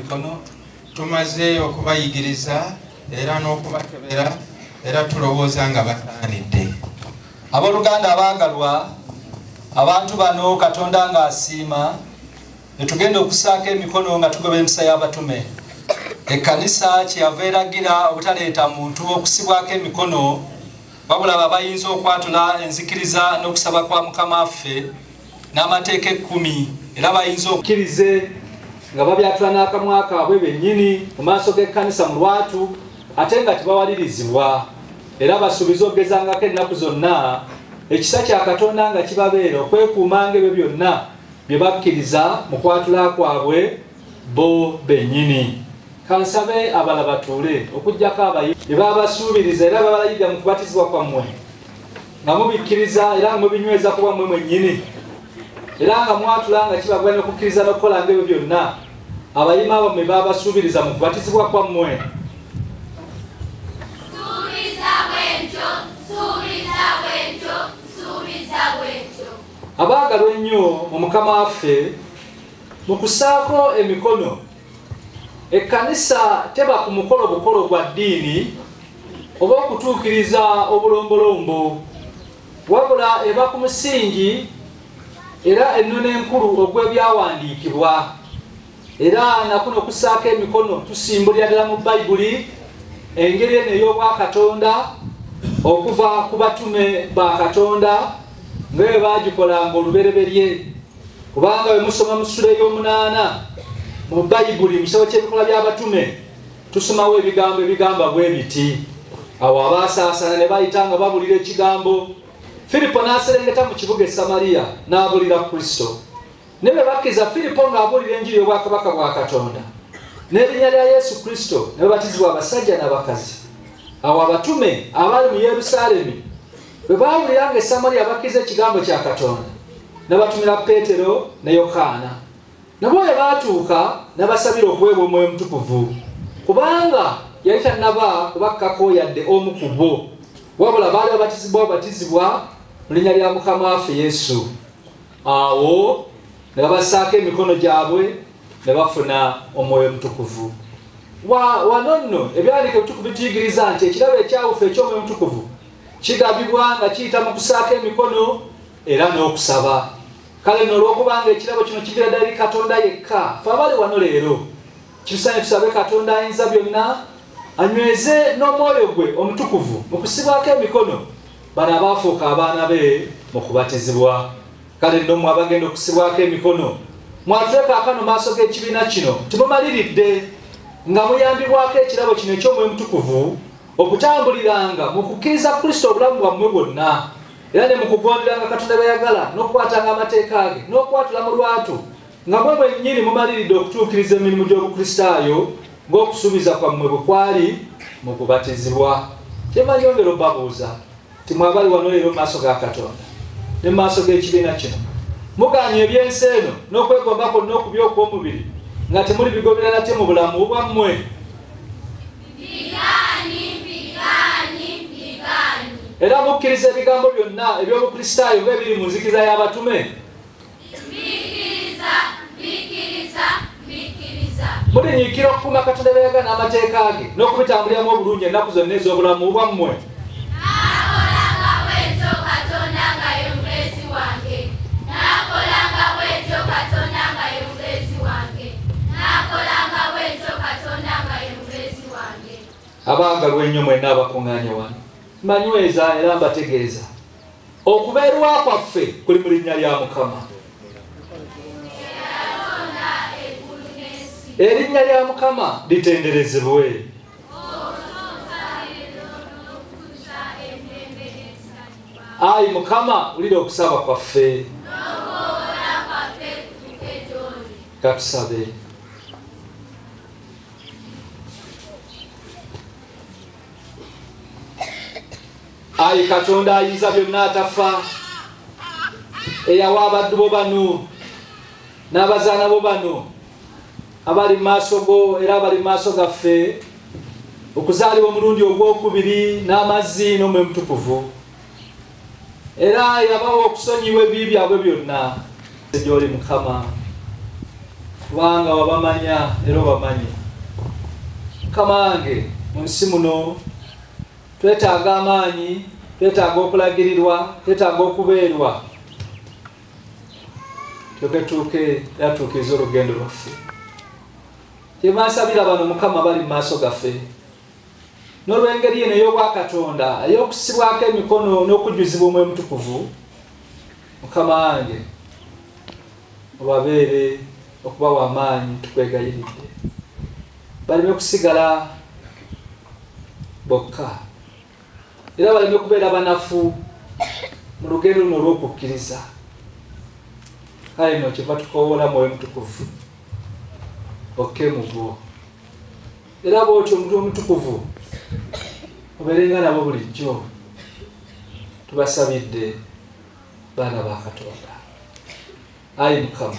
emikono tumaze okubayigiriza era n'okubakebera era tulowooza nga basaanidde. Abooluganda abaagalwa, abantu bano Katonda ng'asiima netugenda okusaako emikono nga tugoba empisa y'abatume. Ekkanisa kyeyava eragira obutaleeta muntu okusibwako emikono wabula abo abayinza okwatula enzikiriza n'okusaba kwa Mukama waffe n'amateeka 10 era bayinza okukkirize nga babyatula n'akamwa kaabwe bennyini mu maaso g'ekkanisa mu lwatu ate nga tebawalirizibwa era basuubiza okugezangako ennaku zonna ekisa kya Katonda nga kibabeera okwekuumanga ebyo byonna bye bakkiriza mu kwatula kwabwe bo bennyini. Kansabe abala batuule okujjako abayi bye babasuubiriza era babalayiga mu kubatizibwa kwammwe nga mubikkiriza era nga mubinyweza ku bwammwe mwennyini era nga mwatula nga kibagwa n'okukkiriza n'okukolanga ebyo byonna abayima bammwe babasuubiriza mu kubatizibwa kwammwe. Abaagalwa ennyo mu Mukama waffe mu kusaako emikono, ekkanisa teba ku mukolo bukolo gwa ddiini oba okutuukiriza obulombolombo wabula eba ku musingi era ennono enkulu ogw'ebyawandiikibwa era nakuno okusaako emikono tusimbulira ddala mu Bayibuli engeri eno ey'obwakatonda okuva ku batume ba Katonda nga bwe baagikolanga olubereberye, kubanga bwe musoma mu ssula ey'omunaana mu Bayibuli mu kitabo ky'ebikola by'abatume tusomawo ebigambo ebigamba bwe biti. Awo abaasaasana ne bayita nga babulira ekigambo. Filipo n'aserengeta mu kibuga e Samaliya n'abulira Kristo. Ne bwe bakkiriza Filipo ng'abulira enjiri y'obwakabaka bwa Katonda n'erinnya lya Yesu Kristo ne babatizibwa abasajja n'abakazi. Awo abatume abaali mu Yerusaalemi bwe baawulira nga e Samaliya bakkiriza ekigambo kya Katonda ne batumira Peetero ne Yokaana. Nabo bwe baatuuka ne basabira okuweebwa Omwoyo Omutukuvu kubanga yali tannaba kubakkako yadde omu ku bo wabula baali babatizibwa mu linnya lya Mukama waffe Yesu. Awo ne babasaako emikono gyabwe ne bafuna Omwoyo Omutukuvu. Wano nno ebyawandiika ebitukuvu bituyigiriza nti ekirabo ekyawufu eky'Omwoyo Omutukuvu kigabibwa nga kiyita mu kusaako emikono era n'okusaba. Kale nno olw'okubanga ekirabo kino kiviira ddala eri Katonda yekka, ffe abali wano leero kitusaanye tusabe Katonda ayinza byonna anyweze n'omwoyo gwe omutukuvu mu kusibwako emikono bano abaafuuka abaana be mu kubatizibwa. Kale nno mmwe abagenda okusibwako emikono mwatule kaakano maaso g'ekibiina kino timumaliridde nga muyambibwako ekirabo kino eky'Omwoyo Omutukuvu okutambuliranga mu kukkiriza Kristo obulamu bwammwe bwonna era ne mu kugonderanga Katonda beyagala n'okukwatanga amateeka ge n'okwatula mu lwatu nga mwe mwennyini mumaliridde okutuukiriza emirimu gy'obukristaayo ng'okusuubiza kwammwe bwe kwali mu kubatizibwa. Kyemanyi ongera obabuuza ti mwe abali wano leero mu maaso ga Katonda ne mu maaso g'ekibiina kino muganye ebyensi eno n'okwegomba kwonna okubi okw'omubiri nga temuli bigobera nate mu bulamu bwammwe. Era mukkiriza ebigambo byonna eby'obukristaayo ng'ebiri mu nzikiriza y'abatume. Mulinyiikira okukuuma Katonda beyagala n'amateeka ge n'okubitambuliramu obulungi ennaku zonna ez'obulamu bwammwe. Abaagalwa ennyo mwenna abakuŋŋaanye wano manyweza era mbategeeza okubeerwa kwaffe kuli mu linnya lya Mukama. Erinnya lya Mukama litenderezebwe. Ayi Mukama wulira okusaba kwaffe. Katusabe. Ayi Katonda ayinza byonna atafa eyawa abaddu bo bano n'abazaana bo bano abali mu maaso go era abali mu maaso gaffe okuzaalibwa omulundi ogwokubiri n'amazzi n'Omwoyo Omutukuvu era yabawa okusonyiwa ebibi byabwe byonna gy'oli Mukama kubanga wabamanya era obamanyi. Kamange mu nsi muno twetaaga amaanyi, twetaaga okulagirirwa, twetaaga okubeerwa tuketuuke yatuukiriza olugendo lwaffe. Tyebansabira bano Mukama bali mu maaso gaffe n'olw'engeri eno ey'obwakatonda ey'okusibwako emikono n'okujjuzibwa Omwoyo Mutukuvu. Mukama wange obabeere okubawa amaanyi, tukwegayiridde baleme kusigala bokka era baleme kubeera banafu mu lugendo luno olw'okukkiriza. Kale no kyeva tukowoola Mwoyo Mutukuvu okke mu gwo era bw'otyo Omwoyo Mutukuvu obeerenga nabo bulijjo. Tubasabidde baana ba Katonda. Ayi Mukama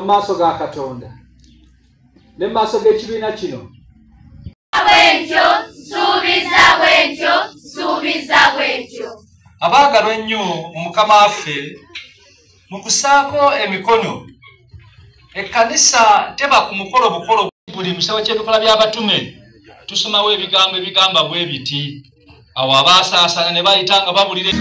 maaso ga Katonda ne maaso g'ekibiina kino bwentyo abaagalwa ennyo mu Mukama waffe mu kusaako emikono. Ekkanisa teba ku mukolo bukolo. Buli mu kitabo ky'ebikola by'abatume tusomawo ebigambo ebigamba bwe biti, awo abaasaasana ne bayita nga babulira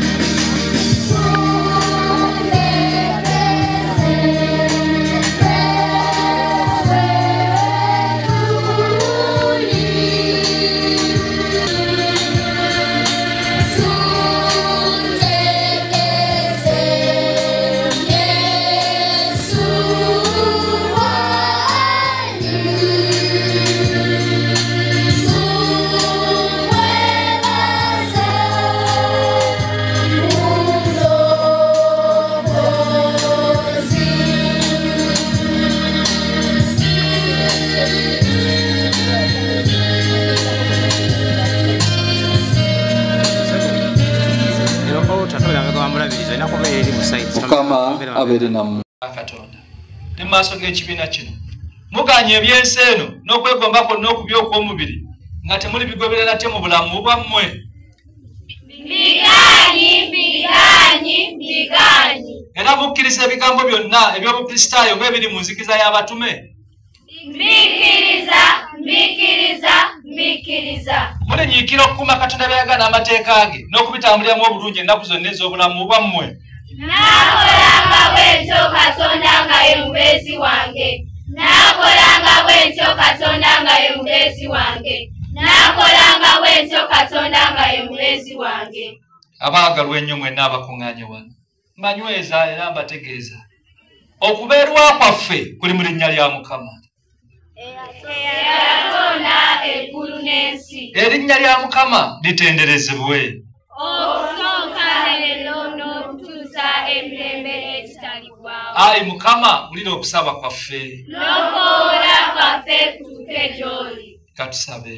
Mukama abeere nammwe. Katonda ne maaso g'ekibiina kino muganye ebyensi eno n'okwegomba kwonna okubi okw'omubiri nga temuli bigoberera nate mu bulamu bwammwe. Mbiganyi. Era mukkiriza ebigambo byonna eby'obukristaayo ng'ebiri mu nzikiza y'abatume. Mbikiriza. Mulinyiikira okukuuma Katonda by'ayagala n'amateeka ge n'okubitambuliramu obulungi ennaku zonna ez'obulamu bwammwe. Nakolanga bwentyo Katonda nga ye mubeezi wange. Abaagalwa ennyo mwenna abakuŋŋaanye wano mbanyweza era mbategeeza okubeerwa kwaffe kuli mu linnya lya Mukama. Eyatonda eggulu n'ensi. Erinnya lya Mukama litenderezebwe. Ayi Mukama ulira okusaba kwaffe n'okuwoola kwaffe kutuuke gy'oli. Katusabe.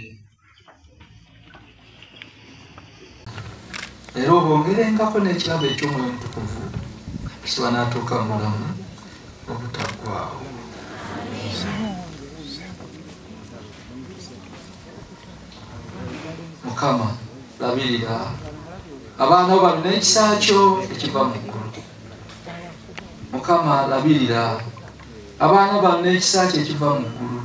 Era obongerengako n'ekirabo eky'Omwoyo Mutukuvu kiswa n'atuuka mu bulamu obutaggwaawo. Mukama labirira abaana bo bano n'ekisa kyo ekiva mu ggulu. Mukama labirira abaana bano n'ekisa kyo ekiva mu ggulu.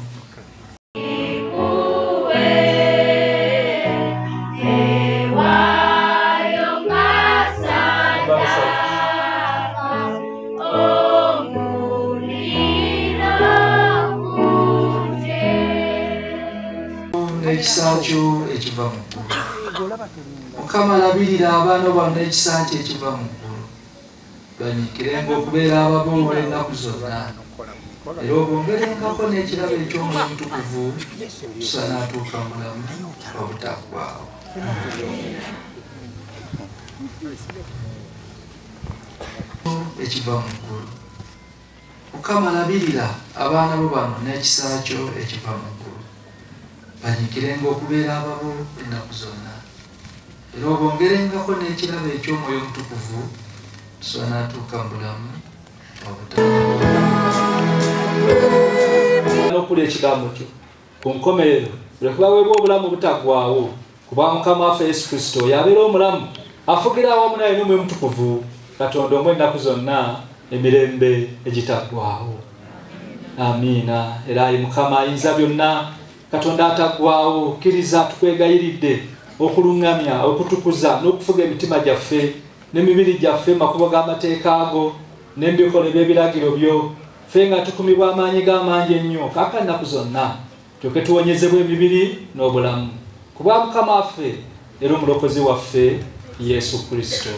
N'ekisa kyo ekiva mu ggulu. Mukama labirira abaana bano n'ekisa kyo ekiva mu ggulu. Banyiikirenga okubeera ababoolwa ennaku zonna era obongerengako n'ekirabo eky'Omwoyo Mutukuvu tusa n'atuuka mu bulamu obutaggwaawo. Ekiva mu ggulu Mukama labirira abaana bo bano n'ekisa kyo ekiva mu ggulu, banyikirenga okubeera ababo ennaku zonna, era obongerengako n'ekirabo eky'Omwoyo Omutukuvu tusobola n'atuuka mu bulamu n'okulya ekigambo kyo ku nkomerero lwekuba weebwa obulamu butaggwaawo, kuba Mukama waffe Yesu Kristo yabeera omulamu afugira awamu naye n'Omwoyo Omutukuvu Katonda omu ennaku zonna emirembe egitaggwaawo. Amiina. Era ayi Mukama ayinza byonna, Katonda ataggwaawo, kkiriza tukwegayiridde okuluŋŋamya, okutukuza n'okufuga emitima gyaffe n'emibiri gyaffe makubo g'amateeka ago n'ebikolwa by'ebiragiro byo, ffe nga tukumibwa amaanyi g'amangi ennyo kaaka ennaku zonna, tulyoke tuwonyezebwa emibiri n'obulamu kubwa Mukama waffe era omulokozi waffe Yesu Kristo.